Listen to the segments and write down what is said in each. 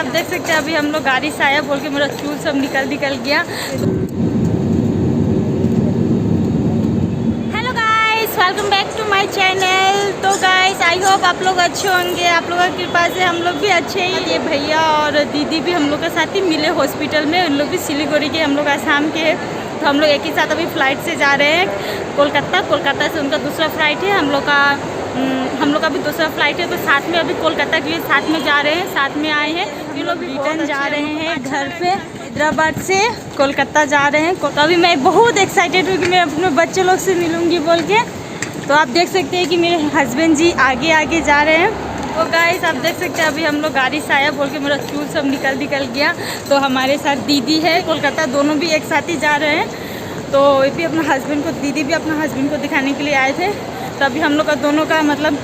आप देख सकते हैं अभी हम लोग गाड़ी से आया बोल के मेरा चूल सब निकल गया। Hello guys, welcome back to my channel. तो गाइस आई होप आप लोग अच्छे होंगे, आप लोगों की कृपा से हम लोग भी अच्छे हैं। ये भैया और दीदी भी हम लोग के साथ ही मिले हॉस्पिटल में। उन लोग भी सिलीगुड़ी के, हम लोग आसाम के हैं। तो हम लोग एक ही साथ अभी फ़्लाइट से जा रहे हैं कोलकाता से उनका दूसरा फ़्लाइट है। हम लोग का भी दूसरा फ़्लाइट है। तो साथ में अभी कोलकाता के लिए साथ में जा रहे हैं, साथ में आए हैं। ये लोग रिटर्न जा रहे हैं घर पे। हैदराबाद से कोलकाता जा रहे हैं। तो अभी मैं बहुत एक्साइटेड हूँ कि मैं अपने बच्चे लोग से मिलूँगी बोल के। तो आप देख सकते हैं कि मेरे हस्बैंड जी आगे जा रहे हैं। तो गाइस आप देख सकते हैं अभी हम लोग गाड़ी से आया बोल के मेरा चूल सब निकल गया। तो हमारे साथ दीदी है कोलकाता, दोनों भी एक साथ ही जा रहे हैं। तो ये भी अपना दीदी भी अपना हस्बैंड को दिखाने के लिए आए थे। तो अभी हम लोग का दोनों का मतलब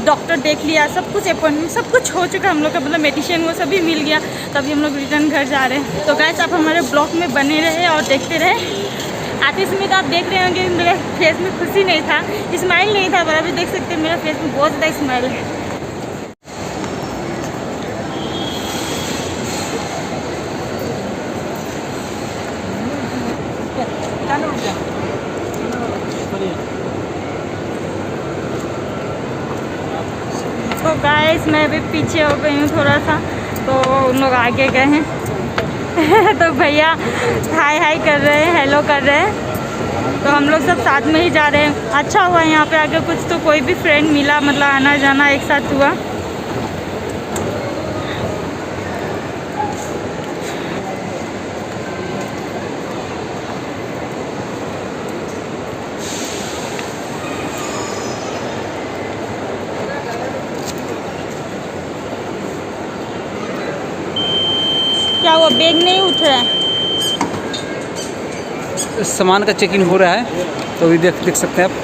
डॉक्टर देख लिया, सब कुछ अपॉइंटमेंट सब कुछ हो चुका हम लोग का, मतलब मेडिसिन वो सभी मिल गया। तो अभी हम लोग रिटर्न घर जा रहे हैं। तो गाइस आप हमारे ब्लॉग में बने रहे और देखते रहे। आते समय तो आप देख रहे होंगे मेरे फेस में खुशी नहीं था, स्माइल नहीं था, पर अभी देख सकते हैं मेरा फेस में बहुत ज़्यादा स्माइल है। तो गाइस मैं अभी पीछे हो गई हूँ थोड़ा सा, तो उन लोग आगे गए हैं। तो भैया हाय कर रहे हैं, हेलो कर रहे हैं। तो हम लोग सब साथ में ही जा रहे हैं। अच्छा हुआ यहाँ पे आगे कुछ तो कोई भी फ्रेंड मिला, मतलब आना जाना एक साथ हुआ। क्या वो बैग नहीं उठ रहा है? सामान का चेक इन हो रहा है, तो अभी देख सकते हैं आप।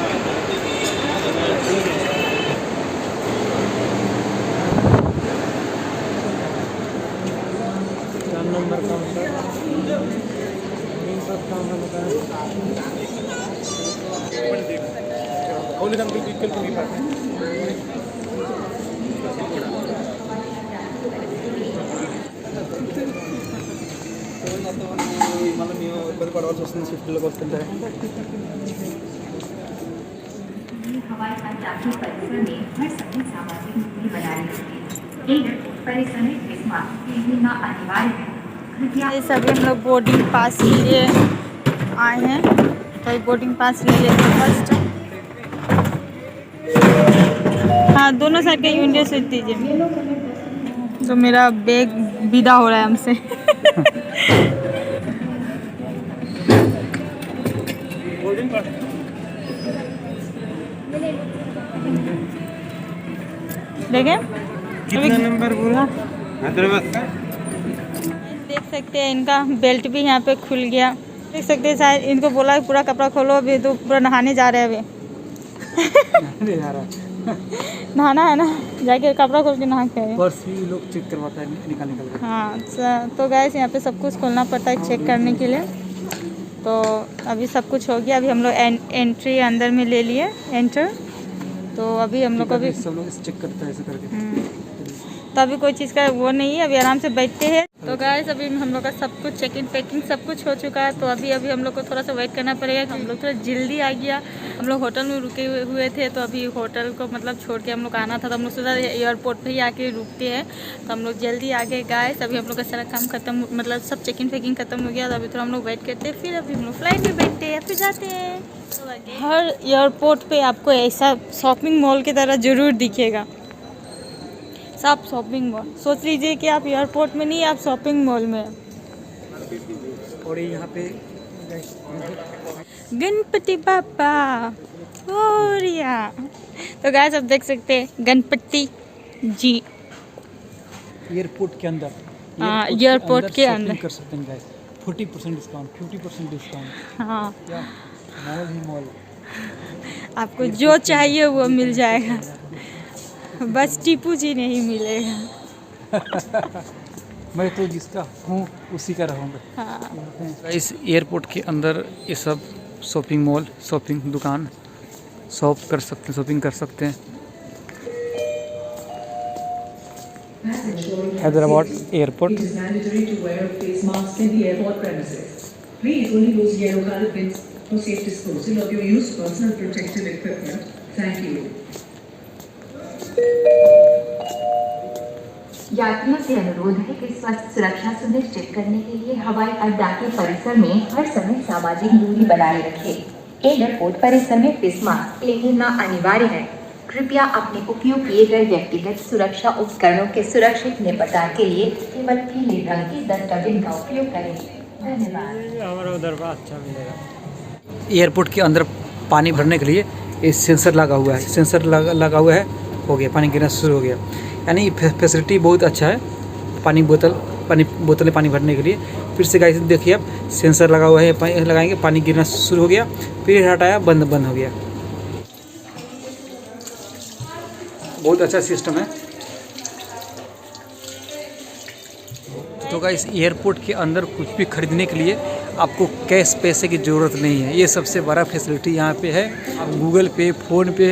हवाई अंतर्राष्ट्रीय परिसर में हर सभी सामाजिक दूरी बनाए रखें। परिसर में फेस मास्क पहनना अनिवार्य है। ये सभी हम लोग बोर्डिंग पास के लिए आए हैं। तो ये बोर्डिंग पास ले लेते हैं फर्स्ट। हाँ, दोनों साइड का विंडो सीट दीजिए। तो मेरा बैग विदा हो रहा है हमसे। देखें कितना नंबर बोला? हैदराबाद का। देख सकते हैं इनका बेल्ट भी यहाँ पे खुल गया। देख सकते हैं, शायद इनको बोला पूरा कपड़ा खोलो, अभी तो पूरा नहाने जा रहे हैं। अभी नहाना है ना, जाके कपड़ा खोल के नहा के आए। पर्स भी लोग चेक करवाता है निकाल। हाँ, तो गैस यहाँ पे सब कुछ खोलना पड़ता है चेक करने के लिए। तो अभी सब कुछ हो गया। अभी हम लोग एंट्री अंदर में ले लिए, एंटर। तो अभी हम लोग को भी सब लोग चेक करता है ऐसे करके। तो अभी कोई चीज़ का वो नहीं है, अभी आराम से बैठते हैं। तो गाइस अभी हम लोग का सब कुछ चेक इन पैकिंग सब कुछ हो चुका है। तो अभी हम लोग को थोड़ा सा वेट करना पड़ेगा। हम लोग थोड़ा जल्दी आ गया, हम लोग होटल में रुके हुए थे। तो अभी होटल को मतलब छोड़ के हम लोग आना था, तो हम लोग सोचा एयरपोर्ट पे ही आके रुकते हैं। तो हम लोग जल्दी आ गए गाइस। अभी हम लोग का सारा काम खत्म, मतलब सब चेक इन पैकिंग खत्म हो गया। तो अभी थोड़ा हम लोग वेट करते हैं, फिर अभी हम लोग फ्लाइट में बैठते हैं, फिर जाते हैं। हर एयरपोर्ट पे आपको ऐसा शॉपिंग मॉल की तरह ज़रूर दिखेगा, सब शॉपिंग मॉल। सोच लीजिए कि आप एयरपोर्ट में नहीं, आप शॉपिंग मॉल में। और यहाँ पे गणपति बाबा मोरया। तो गाइस आप देख सकते हैं गणपति जी एयरपोर्ट के अंदर, एयरपोर्ट के अंदर कर सकते हैं गाइस। 40% discount, 50% discount. हाँ, क्या मॉल ही मॉल, आपको जो चाहिए वो मिल जाएगा, बस टीपू जी नहीं मिलेगा। मैं तो जिसका हूँ उसी का रहूँगा। हाँ। इस एयरपोर्ट के अंदर ये सब शॉपिंग मॉल, शॉपिंग दुकान शॉपिंग कर सकते हैं। Hyderabad airport. It is mandatory to wear a face mask in the airport premises. Please only use yellow colored bins for safe disposal of your used personal protective equipment. Thank you. यात्रियों से अनुरोध है कि स्वास्थ्य सुरक्षा सुनिश्चित करने के लिए हवाई अड्डा के परिसर में हर समय सामाजिक दूरी बनाए रखें। एयरपोर्ट परिसर में फेस मास्क लेना अनिवार्य है। कृपया अपने उपयोग किए गए व्यक्तिगत सुरक्षा उपकरणों के सुरक्षित निपटान के लिए केवल पीले रंग की डस्टबिन का उपयोग करें। धन्यवाद। एयरपोर्ट के अंदर पानी भरने के लिए एक सेंसर लगा हुआ है। सेंसर लगा हुआ है, हो गया, पानी गिरना शुरू हो गया। यानी फैसिलिटी बहुत अच्छा है। बोतलें पानी भरने के लिए। फिर से गाइस देखिए, अब सेंसर लगा हुआ है, पानी लगाएंगे, पानी गिरना शुरू हो गया, फिर हटाया, बंद हो गया। बहुत अच्छा सिस्टम है। तो गाइस एयरपोर्ट के अंदर कुछ भी खरीदने के लिए आपको कैश पैसे की ज़रूरत नहीं है। ये सबसे बड़ा फैसिलिटी यहाँ पे है। आप गूगल पे, फ़ोन पे,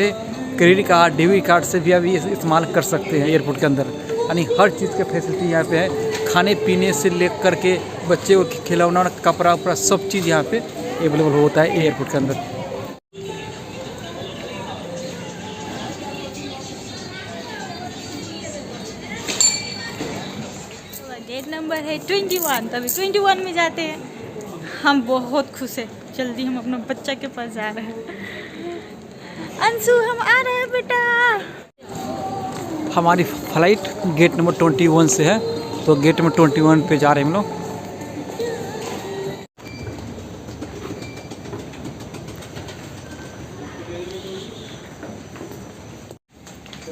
क्रेडिट कार्ड, डेबिट कार्ड से भी अभी इस्तेमाल कर सकते हैं एयरपोर्ट के अंदर। यानी हर चीज़ का फैसिलिटी यहाँ पे है। खाने पीने से लेकर के बच्चे को खिलौना, कपड़ा उपड़ा सब चीज़ यहाँ पे अवेलेबल होता है एयरपोर्ट के अंदर। गेट नंबर है 21, तभी 21 में जाते हैं। हम बहुत खुश हैं। जल्दी हम अपना बच्चा के पास जा रहे हैं। अंशु, हम आ रहे हैं बेटा। हमारी फ़्लाइट गेट नंबर 21 से है, तो गेट नंबर 21 पे जा रहे हैं हम लोग।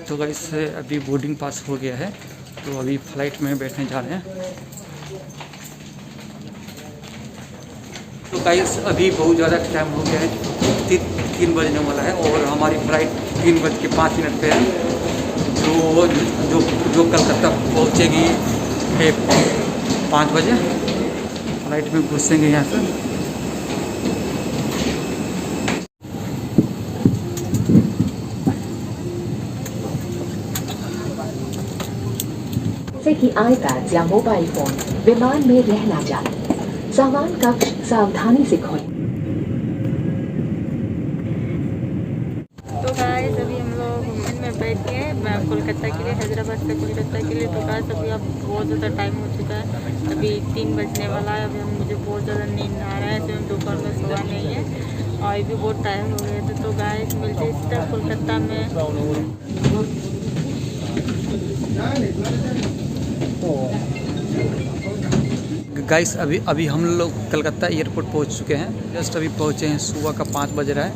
तो गाइस अभी बोर्डिंग पास हो गया है, तो अभी फ़्लाइट में बैठने जा रहे हैं। तो गाइस अभी बहुत ज़्यादा टाइम हो गया है, 3 बजने वाला है और हमारी फ़्लाइट 3:05 पे है, जो कलकत्ता पहुंचेगी 5 बजे। फ़्लाइट में घुसेंगे यहाँ से। जैसे कि आईपैड या मोबाइल फोन विमान में रहना चाहिए। सामान कक्ष सावधानी से खोलें। तो गाइस अभी हम लोग विमान में बैठ गए हैं कोलकाता के लिए, हैदराबाद से कोलकाता के लिए। तो गाइस अभी अब बहुत ज़्यादा टाइम हो चुका है, अभी 3 बजने वाला है। अभी मुझे बहुत ज़्यादा नींद आ रहा है, तो दोपहर में सोया नहीं है और अभी बहुत टाइम हो गया था। तो गाइस मिलते इस तरह कोलकाता में। गाइस अभी हम लोग कलकत्ता एयरपोर्ट पहुंच चुके हैं। जस्ट अभी पहुंचे हैं, सुबह का 5 बज रहा है।